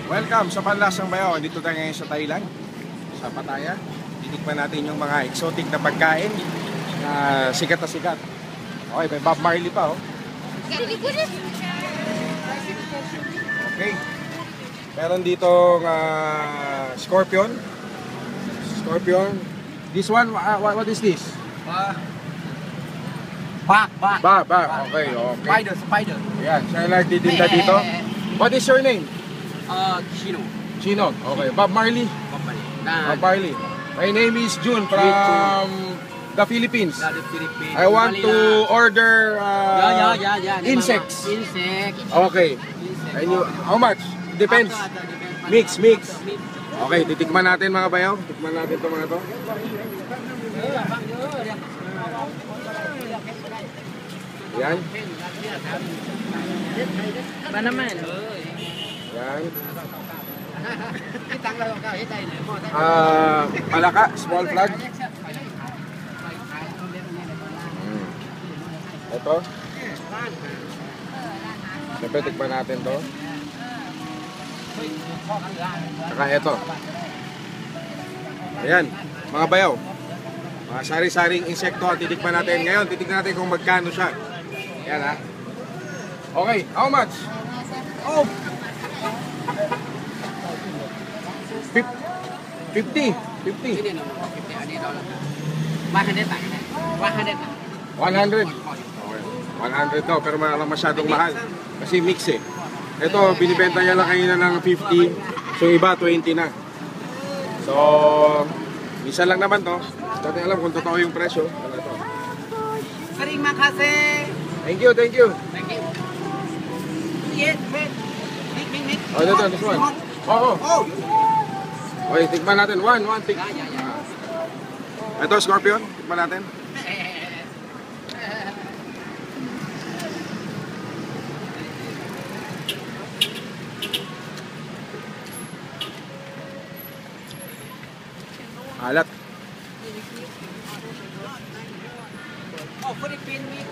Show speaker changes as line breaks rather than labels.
Welcome sa Panlasang Bayaw. Dito tayo ngayon sa Thailand, sa Pattaya. Titikman natin yung mga exotic na pagkain na sikat na sikat. Okay, may Bob Marley pa oh. Okay. Meron dito scorpion. Scorpion. This one, what is this?
Bak.
Okay.
Spider.
Yan, siya lang titinda dito. What is your name?
Chino.
Chino. Okay. Bob Marley. Bob Marley. My name is Jun from the Philippines.
The Philippines.
I want to order
Yeah.
insects.
Insect.
Okay. And you, how much? Depends. Mix. Okay, titikman natin mga bayaw. Tikman natin ito mga to. Yan.
Ba naman?
Yan. Palaka, small flag. Ito. Siyempre, tikman natin to. Saka ito. Ayan, mga bayaw. Mga sari-saring insekto ang titikman natin. Ngayon, titikman natin kung magkano siya. Ayan ha. Okay, how much? Oh! 50.
100
100. Okay. 100 daw, pero masyadong mahal. Kasi mix eh. Ito, binibenta niya lang kanina ng 50. So, iba, 20 na. So, isa lang naman to. Dati alam kung totoo yung presyo. Ano ito?
Sering makase.
Thank you.
Yes, wait.
Oh, ito, this one. Oh. Okay, tikman natin. One, tik. Ito, scorpion. Tikman natin. Alat.
Oh, Philippine meat.